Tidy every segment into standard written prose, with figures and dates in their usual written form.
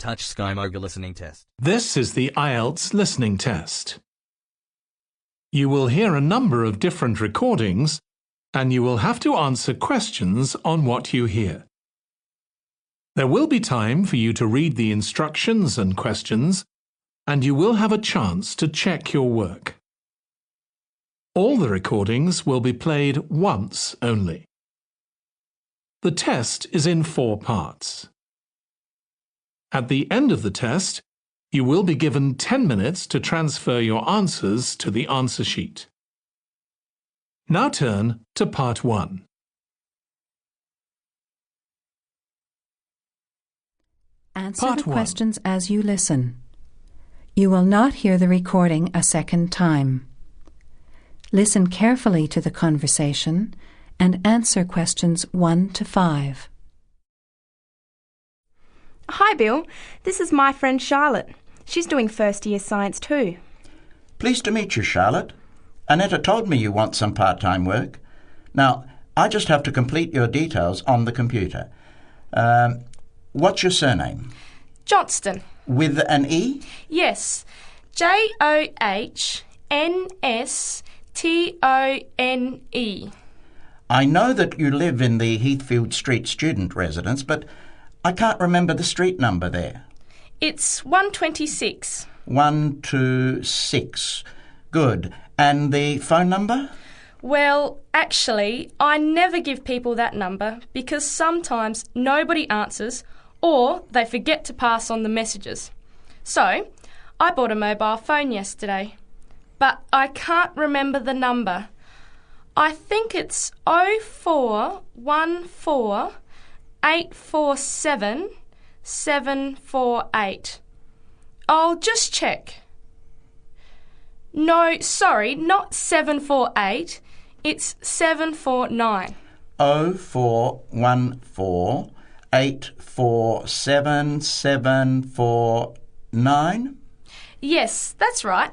Touch Sky Moga listening test. This is the Ielts listening test. You will hear a number of different recordings, and you will have to answer questions on what you hear. There will be time for you to read the instructions and questions, and you will have a chance to check your work. All the recordings will be played once only. The test is in 4 parts. At the end of the test, you will be given 10 minutes to transfer your answers to the answer sheet. Now turn to Part 1. Answer the questions as you listen. You will not hear the recording a second time. Listen carefully to the conversation and answer questions 1 to 5. Hi Bill, this is my friend Charlotte. She's doing first year science too. Pleased to meet you, Charlotte. Annetta told me you want some part-time work. Now, I just have to complete your details on the computer. What's your surname? Johnston. With an E? Yes, Johnstone. I know that you live in the Heathfield Street student residence, but I can't remember the street number there. It's 126. 126. Good. And the phone number? Well, actually, I never give people that number because sometimes nobody answers or they forget to pass on the messages. So, I bought a mobile phone yesterday, but I can't remember the number. I think it's 0414 847 748. I'll just check. No, sorry, not 748. It's 749. 0414 847 749? Yes, that's right.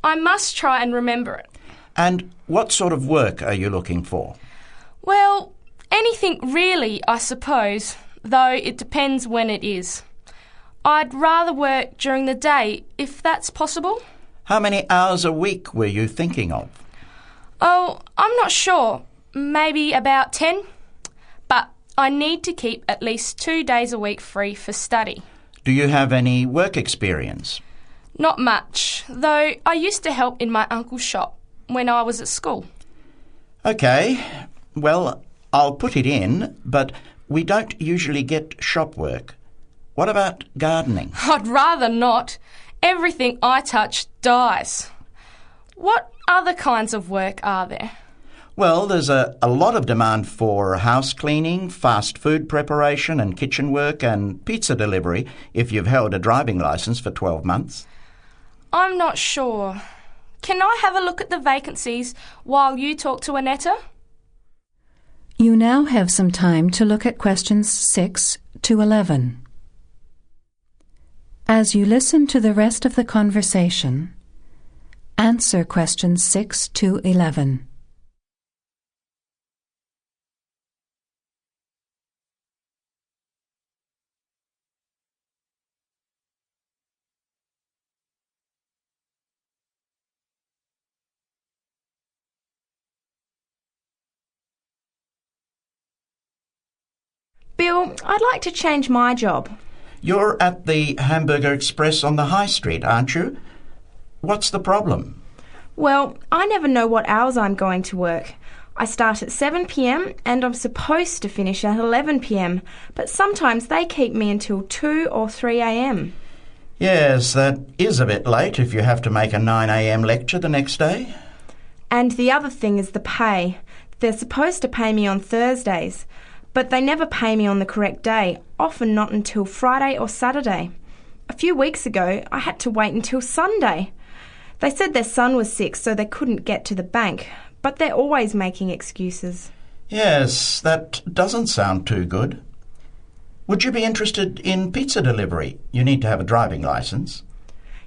I must try and remember it. And what sort of work are you looking for? Well, anything really, I suppose, though it depends when it is. I'd rather work during the day, if that's possible. How many hours a week were you thinking of? Oh, I'm not sure. Maybe about 10. But I need to keep at least 2 days a week free for study. Do you have any work experience? Not much, though I used to help in my uncle's shop when I was at school. OK. Well, I'll put it in, but we don't usually get shop work. What about gardening? I'd rather not. Everything I touch dies. What other kinds of work are there? Well, there's a lot of demand for house cleaning, fast food preparation and kitchen work and pizza delivery if you've held a driving licence for 12 months. I'm not sure. Can I have a look at the vacancies while you talk to Annetta? You now have some time to look at questions 6 to 11. As you listen to the rest of the conversation, answer questions 6 to 11. Bill, I'd like to change my job. You're at the Hamburger Express on the High Street, aren't you? What's the problem? Well, I never know what hours I'm going to work. I start at 7 p.m. and I'm supposed to finish at 11 p.m, but sometimes they keep me until 2 or 3 a.m. Yes, that is a bit late if you have to make a 9 a.m. lecture the next day. And the other thing is the pay. They're supposed to pay me on Thursdays, but they never pay me on the correct day, often not until Friday or Saturday. A few weeks ago, I had to wait until Sunday. They said their son was sick, so they couldn't get to the bank, but they're always making excuses. Yes, that doesn't sound too good. Would you be interested in pizza delivery? You need to have a driving licence.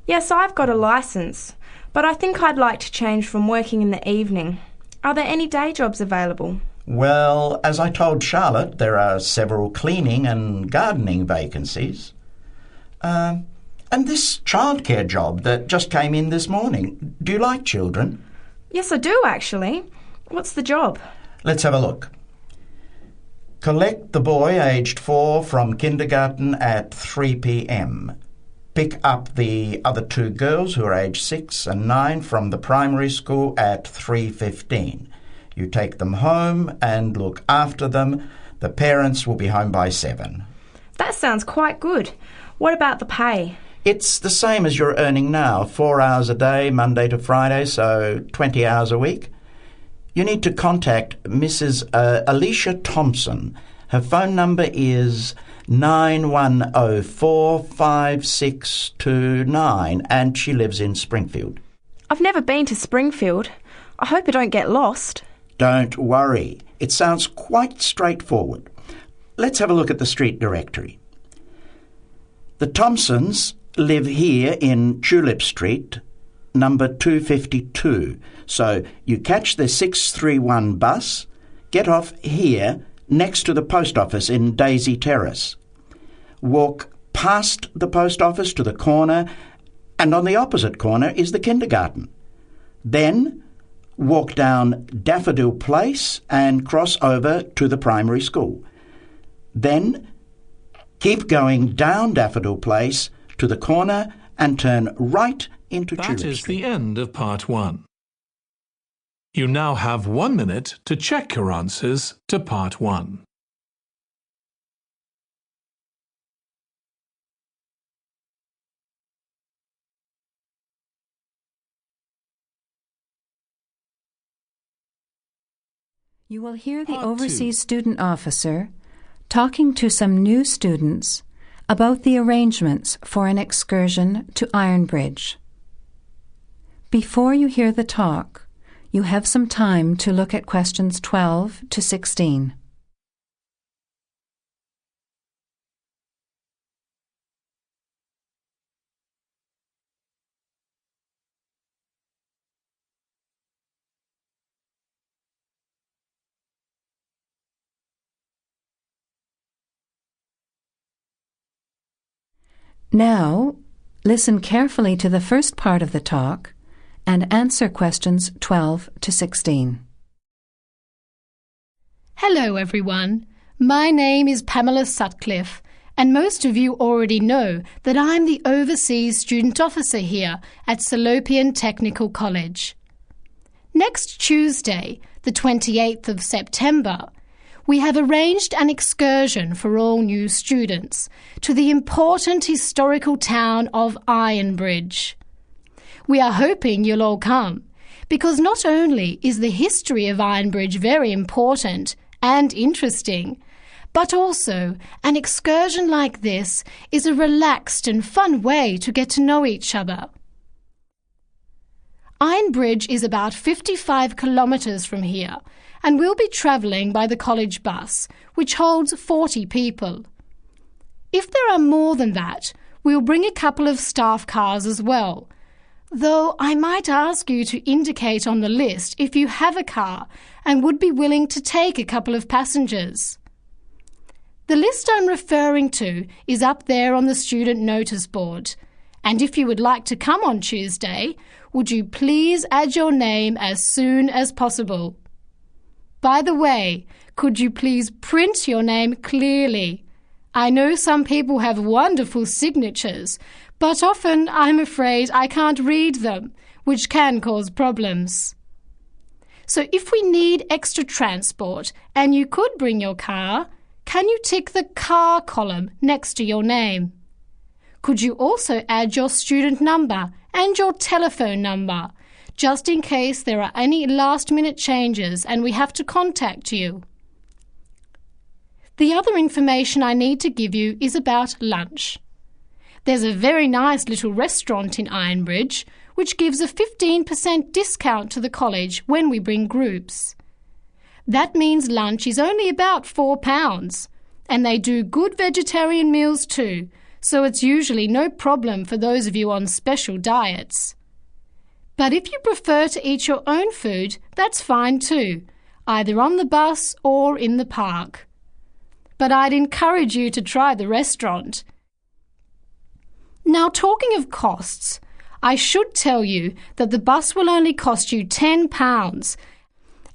Yes, I've got a licence, but I think I'd like to change from working in the evening. Are there any day jobs available? Well, as I told Charlotte, there are several cleaning and gardening vacancies. And this childcare job that just came in this morning, do you like children? Yes, I do actually. What's the job? Let's have a look. Collect the boy aged 4 from kindergarten at 3 p.m. Pick up the other 2 girls who are aged 6 and 9 from the primary school at 3:15. You take them home and look after them. The parents will be home by 7. That sounds quite good. What about the pay? It's the same as you're earning now, 4 hours a day, Monday to Friday, so 20 hours a week. You need to contact Mrs. Alicia Thompson. Her phone number is 91045629 and she lives in Springfield. I've never been to Springfield. I hope I don't get lost. Don't worry. It sounds quite straightforward. Let's have a look at the street directory. The Thompsons live here in Tulip Street, number 252. So you catch the 631 bus, get off here next to the post office in Daisy Terrace. Walk past the post office to the corner, and on the opposite corner is the kindergarten. Then walk down Daffodil Place and cross over to the primary school. Then keep going down Daffodil Place to the corner and turn right into Tulip Street. That is the end of part 1. You now have 1 minute to check your answers to part 1. You will hear the Part overseas student officer talking to some new students about the arrangements for an excursion to Ironbridge. Before you hear the talk, you have some time to look at questions 12 to 16. Now, listen carefully to the first part of the talk and answer questions 12 to 16. Hello everyone, my name is Pamela Sutcliffe and most of you already know that I'm the Overseas Student Officer here at Salopian Technical College. Next Tuesday, the 28th of September, we have arranged an excursion for all new students to the important historical town of Ironbridge. We are hoping you'll all come, because not only is the history of Ironbridge very important and interesting, but also an excursion like this is a relaxed and fun way to get to know each other. Ironbridge is about 55 kilometres from here, and we'll be travelling by the college bus, which holds 40 people. If there are more than that, we'll bring a couple of staff cars as well, though I might ask you to indicate on the list if you have a car and would be willing to take a couple of passengers. The list I'm referring to is up there on the student notice board, and if you would like to come on Tuesday, would you please add your name as soon as possible? By the way, could you please print your name clearly? I know some people have wonderful signatures, but often I'm afraid I can't read them, which can cause problems. So if we need extra transport and you could bring your car, can you tick the car column next to your name? Could you also add your student number and your telephone number, just in case there are any last-minute changes and we have to contact you? The other information I need to give you is about lunch. There's a very nice little restaurant in Ironbridge which gives a 15% discount to the college when we bring groups. That means lunch is only about £4, and they do good vegetarian meals too, so it's usually no problem for those of you on special diets. But if you prefer to eat your own food, that's fine too, either on the bus or in the park. But I'd encourage you to try the restaurant. Now, talking of costs, I should tell you that the bus will only cost you £10,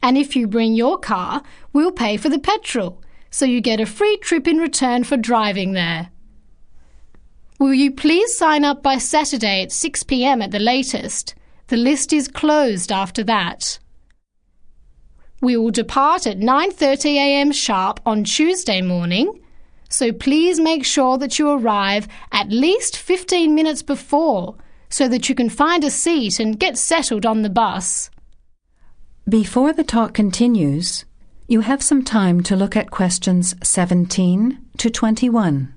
and if you bring your car, we'll pay for the petrol, so you get a free trip in return for driving there. Will you please sign up by Saturday at 6 p.m. at the latest? The list is closed after that. We will depart at 9:30 a.m. sharp on Tuesday morning, so please make sure that you arrive at least 15 minutes before so that you can find a seat and get settled on the bus. Before the talk continues, you have some time to look at questions 17 to 21.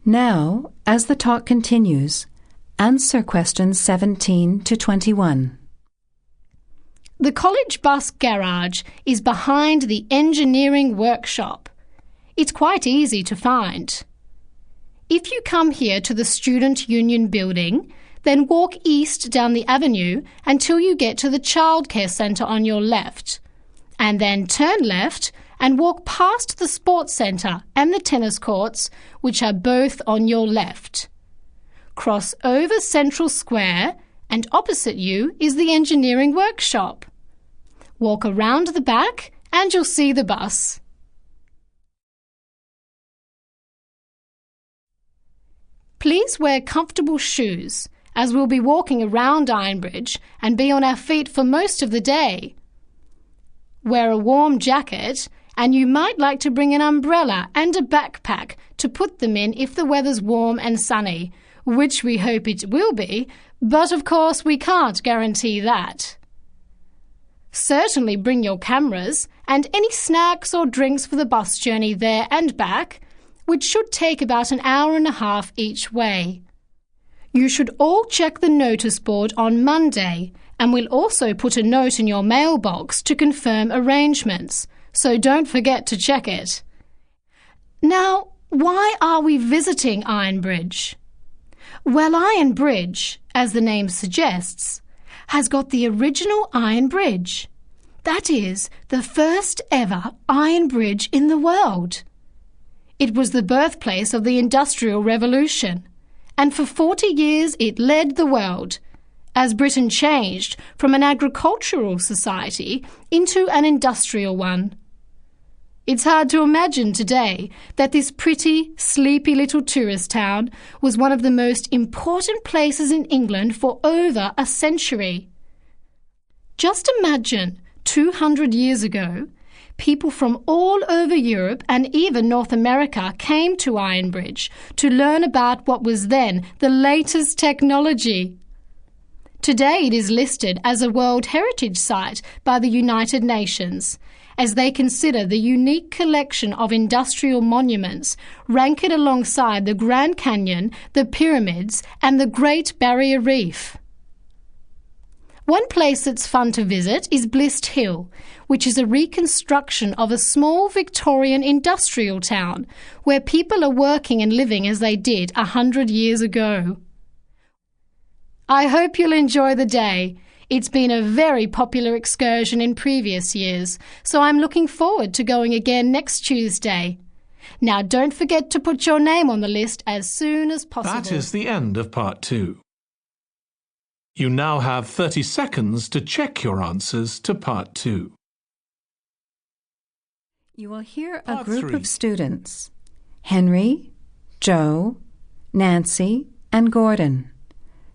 Now, as the talk continues, answer questions 17 to 21. The college bus garage is behind the engineering workshop. It's quite easy to find. If you come here to the Student Union building, then walk east down the avenue until you get to the childcare centre on your left, and then turn left and walk past the sports centre and the tennis courts, which are both on your left. Cross over Central Square, and opposite you is the engineering workshop. Walk around the back and you'll see the bus. Please wear comfortable shoes, as we'll be walking around Ironbridge and be on our feet for most of the day. Wear a warm jacket, and you might like to bring an umbrella and a backpack to put them in if the weather's warm and sunny, which we hope it will be, but of course we can't guarantee that. Certainly bring your cameras and any snacks or drinks for the bus journey there and back, which should take about an hour and a half each way. You should all check the notice board on Monday, and we'll also put a note in your mailbox to confirm arrangements, so don't forget to check it. Now, why are we visiting Ironbridge? Well, Iron Bridge, as the name suggests, has got the original iron bridge. That is, the first ever iron bridge in the world. It was the birthplace of the Industrial Revolution, and for 40 years it led the world, as Britain changed from an agricultural society into an industrial one. It's hard to imagine today that this pretty, sleepy little tourist town was one of the most important places in England for over a century. Just imagine, 200 years ago, people from all over Europe and even North America came to Ironbridge to learn about what was then the latest technology. Today it is listed as a World Heritage Site by the United Nations, as they consider the unique collection of industrial monuments rank it alongside the Grand Canyon, the pyramids, and the Great Barrier Reef. One place that's fun to visit is Blist Hill, which is a reconstruction of a small Victorian industrial town where people are working and living as they did 100 years ago. I hope you'll enjoy the day. It's been a very popular excursion in previous years, so I'm looking forward to going again next Tuesday. Now don't forget to put your name on the list as soon as possible. That is the end of part 2. You now have 30 seconds to check your answers to part 2. You will hear a Part group 3. of students, Henry, Joe, Nancy, and Gordon,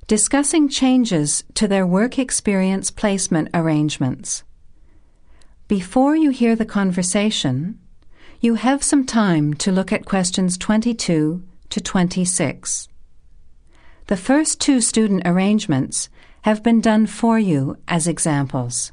discussing changes to their work experience placement arrangements. Before you hear the conversation, you have some time to look at questions 22 to 26. The first 2 student arrangements have been done for you as examples.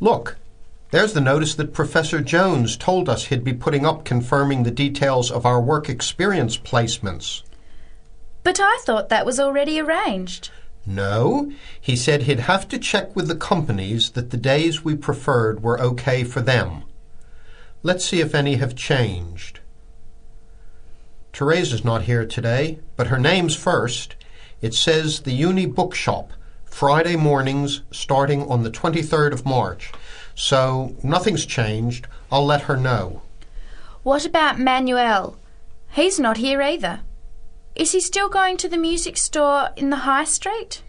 Look, There's the notice that Professor Jones told us he'd be putting up confirming the details of our work experience placements. But I thought that was already arranged. No, he said he'd have to check with the companies that the days we preferred were okay for them. Let's see if any have changed. Teresa's not here today, but her name's first. It says the Uni Bookshop, Friday mornings starting on the 23rd of March. So nothing's changed. I'll let her know. What about Manuel? He's not here either. Is he still going to the music store in the High Street?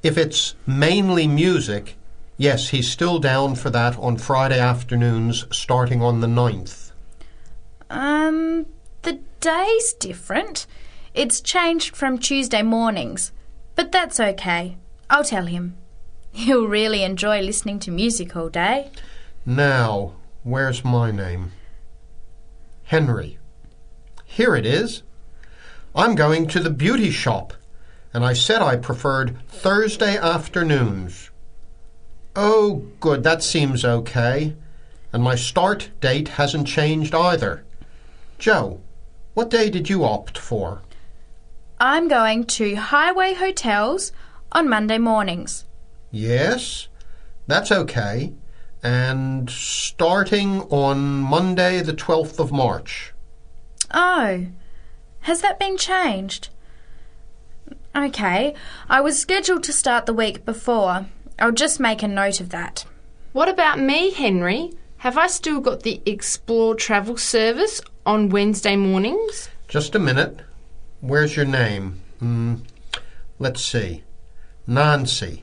If it's mainly music, yes, he's still down for that on Friday afternoons starting on the 9th. The day's different. It's changed from Tuesday mornings, but that's okay. I'll tell him. He'll really enjoy listening to music all day. Now, where's my name? Henry. Here it is. I'm going to the beauty shop, and I said I preferred Thursday afternoons. Oh, good, that seems okay. And my start date hasn't changed either. Joe, what day did you opt for? I'm going to Highway Hotels on Monday mornings. Yes, that's okay. And starting on Monday the 12th of March. Oh, has that been changed? Okay, I was scheduled to start the week before. I'll just make a note of that. What about me, Henry? Have I still got the Explore travel service on Wednesday mornings? Just a minute. Where's your name? Let's see. Nancy.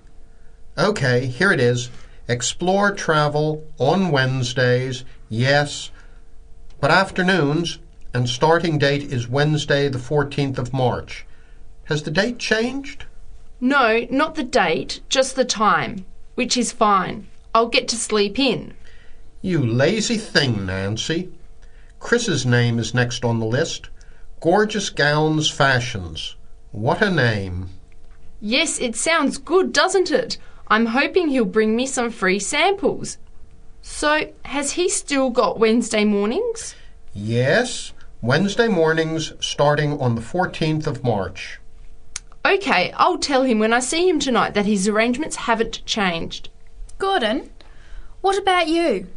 Okay, here it is. Explore travel on Wednesdays, yes, but afternoons, and starting date is Wednesday the 14th of March. Has the date changed? No, not the date, just the time, which is fine. I'll get to sleep in. You lazy thing, Nancy. Chris's name is next on the list. Gorgeous Gowns Fashions. What a name. Yes, it sounds good, doesn't it? I'm hoping he'll bring me some free samples. So, has he still got Wednesday mornings? Yes, Wednesday mornings starting on the 14th of March. Okay, I'll tell him when I see him tonight that his arrangements haven't changed. Gordon, what about you?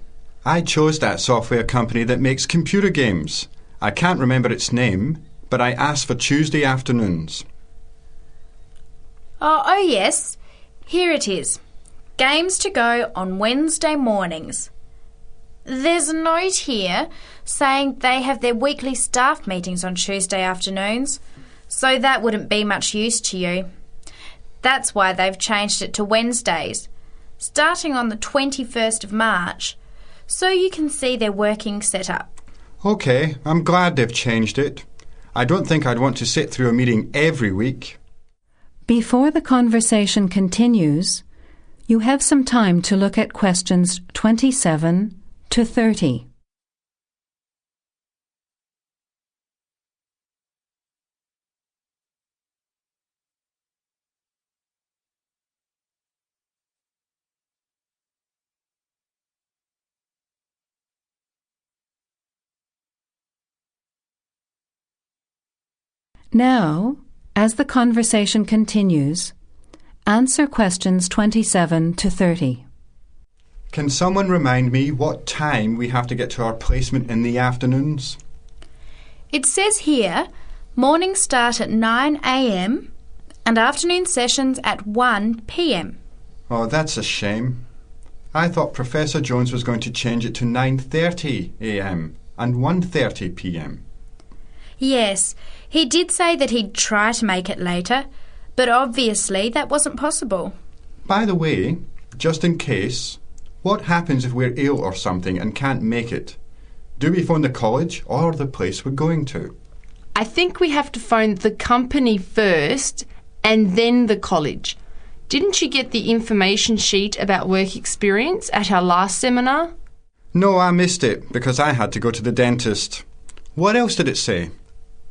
I chose that software company that makes computer games. I can't remember its name, but I asked for Tuesday afternoons. Oh, yes. Here it is. Games to go on Wednesday mornings. There's a note here saying they have their weekly staff meetings on Tuesday afternoons, so that wouldn't be much use to you. That's why they've changed it to Wednesdays, starting on the 21st of March, so you can see their working setup. OK, I'm glad they've changed it. I don't think I'd want to sit through a meeting every week. Before the conversation continues, you have some time to look at questions 27 to 30. Now, as the conversation continues, answer questions 27 to 30. Can someone remind me what time we have to get to our placement in the afternoons? It says here, mornings start at 9 a.m. and afternoon sessions at 1 p.m. Oh, that's a shame. I thought Professor Jones was going to change it to 9:30 a.m. and 1:30 p.m. Yes, he did say that he'd try to make it later, but obviously that wasn't possible. By the way, just in case, what happens if we're ill or something and can't make it? Do we phone the college or the place we're going to? I think we have to phone the company first and then the college. Didn't you get the information sheet about work experience at our last seminar? No, I missed it because I had to go to the dentist. What else did it say?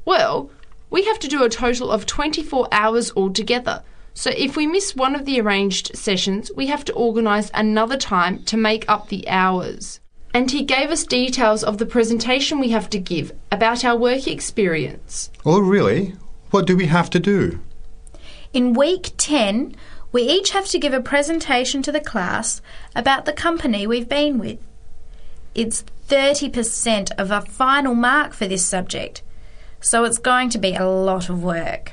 Well, we have to do a total of 24 hours altogether, So if we miss one of the arranged sessions, we have to organise another time to make up the hours. And he gave us details of the presentation we have to give about our work experience. Oh, really? What do we have to do? In week 10, we each have to give a presentation to the class about the company we've been with. It's 30% of our final mark for this subject, so it's going to be a lot of work.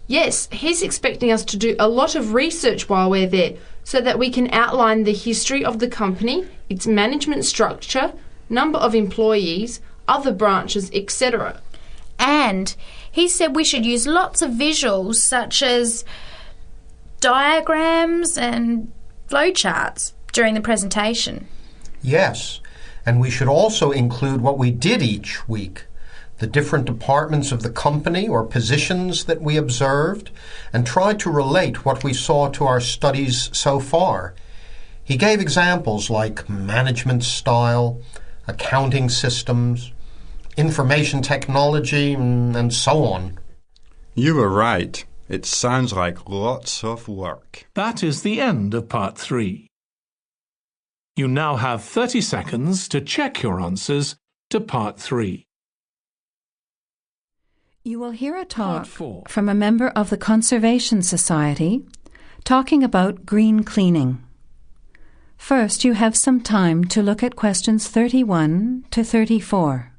Yes, he's expecting us to do a lot of research while we're there so that we can outline the history of the company, its management structure, number of employees, other branches, etc. And he said we should use lots of visuals such as diagrams and flowcharts during the presentation. Yes, and we should also include what we did each week, the different departments of the company or positions that we observed, and try to relate what we saw to our studies so far. He gave examples like management style, accounting systems, information technology, and so on. You were right. It sounds like lots of work. That is the end of part 3. You now have 30 seconds to check your answers to part 3. You will hear a talk Part 4. from a member of the Conservation Society talking about green cleaning. First, you have some time to look at questions 31 to 34.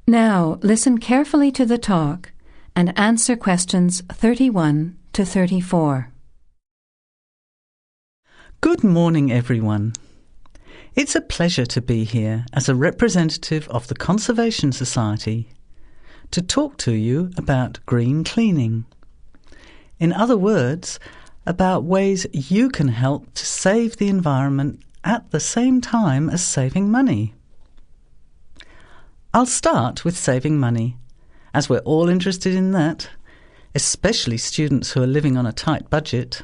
Now, listen carefully to the talk and answer questions 31 to 34. Good morning, everyone. It's a pleasure to be here as a representative of the Conservation Society to talk to you about green cleaning. In other words, about ways you can help to save the environment at the same time as saving money. I'll start with saving money, as we're all interested in that, especially students who are living on a tight budget.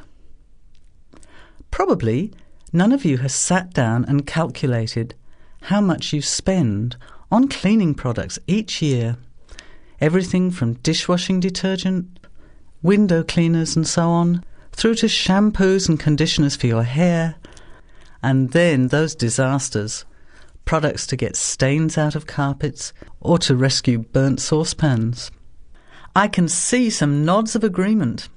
Probably none of you has sat down and calculated how much you spend on cleaning products each year. Everything from dishwashing detergent, window cleaners and so on, through to shampoos and conditioners for your hair, and then those disasters, products to get stains out of carpets or to rescue burnt saucepans. I can see some nods of agreement.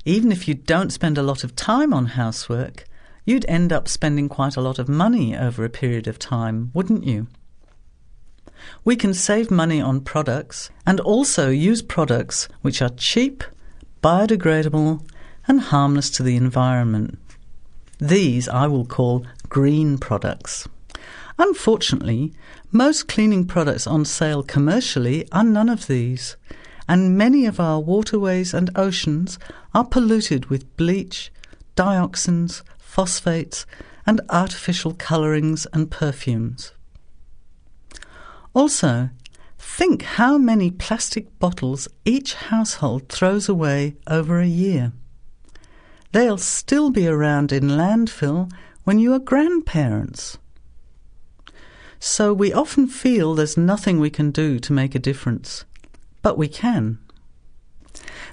Even if you don't spend a lot of time on housework, you'd end up spending quite a lot of money over a period of time, wouldn't you? We can save money on products and also use products which are cheap, biodegradable and harmless to the environment. These I will call green products. Unfortunately, most cleaning products on sale commercially are none of these, and many of our waterways and oceans are polluted with bleach, dioxins, phosphates, and artificial colourings and perfumes. Also, think how many plastic bottles each household throws away over a year. They'll still be around in landfill when you are grandparents. So we often feel there's nothing we can do to make a difference, but we can.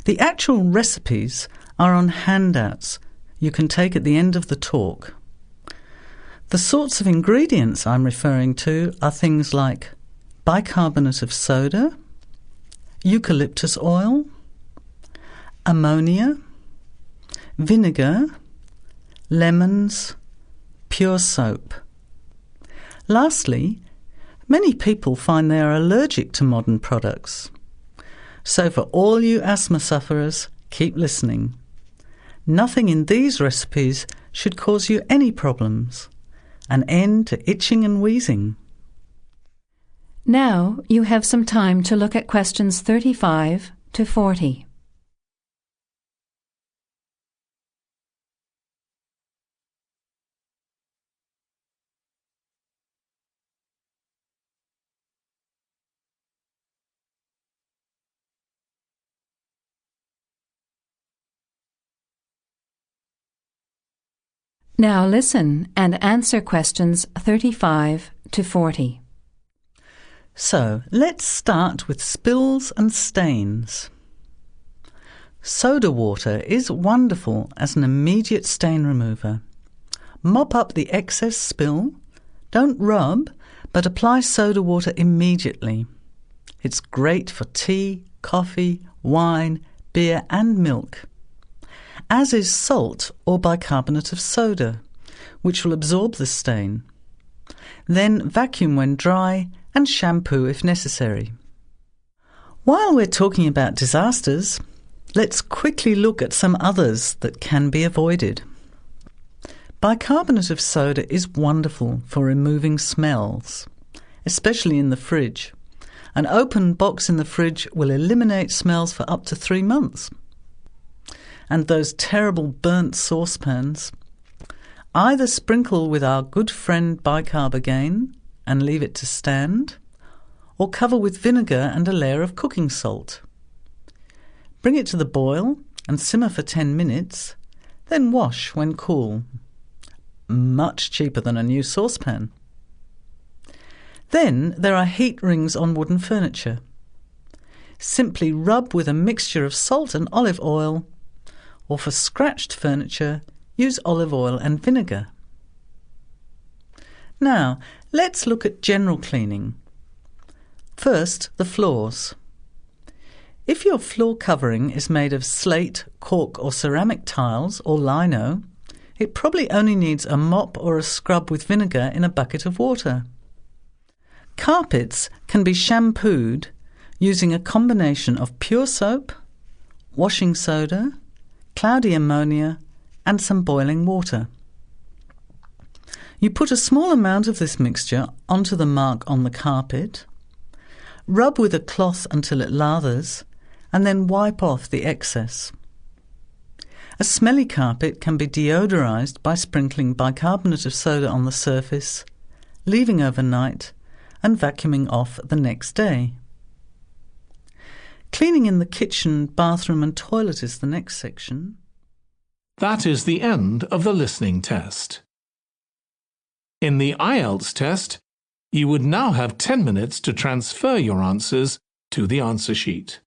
The actual recipes are on handouts you can take at the end of the talk. The sorts of ingredients I'm referring to are things like bicarbonate of soda, eucalyptus oil, ammonia, vinegar, lemons, pure soap. Lastly, many people find they are allergic to modern products. So for all you asthma sufferers, keep listening. Nothing in these recipes should cause you any problems. An end to itching and wheezing. Now you have some time to look at questions 35 to 40. Now listen and answer questions 35 to 40. So, let's start with spills and stains. Soda water is wonderful as an immediate stain remover. Mop up the excess spill. Don't rub, but apply soda water immediately. It's great for tea, coffee, wine, beer and milk. As is salt or bicarbonate of soda, which will absorb the stain. Then vacuum when dry and shampoo if necessary. While we're talking about disasters, let's quickly look at some others that can be avoided. Bicarbonate of soda is wonderful for removing smells, especially in the fridge. An open box in the fridge will eliminate smells for up to 3 months. And those terrible burnt saucepans, either sprinkle with our good friend bicarb again and leave it to stand, or cover with vinegar and a layer of cooking salt. Bring it to the boil and simmer for 10 minutes, then wash when cool. Much cheaper than a new saucepan. Then there are heat rings on wooden furniture. Simply rub with a mixture of salt and olive oil, or for scratched furniture, use olive oil and vinegar. Now, let's look at general cleaning. First, the floors. If your floor covering is made of slate, cork or ceramic tiles or lino, it probably only needs a mop or a scrub with vinegar in a bucket of water. Carpets can be shampooed using a combination of pure soap, washing soda, cloudy ammonia and some boiling water. You put a small amount of this mixture onto the mark on the carpet, rub with a cloth until it lathers, and then wipe off the excess. A smelly carpet can be deodorized by sprinkling bicarbonate of soda on the surface, leaving overnight, and vacuuming off the next day. Cleaning in the kitchen, bathroom and toilet is the next section. That is the end of the listening test. In the Ielts test, you would now have 10 minutes to transfer your answers to the answer sheet.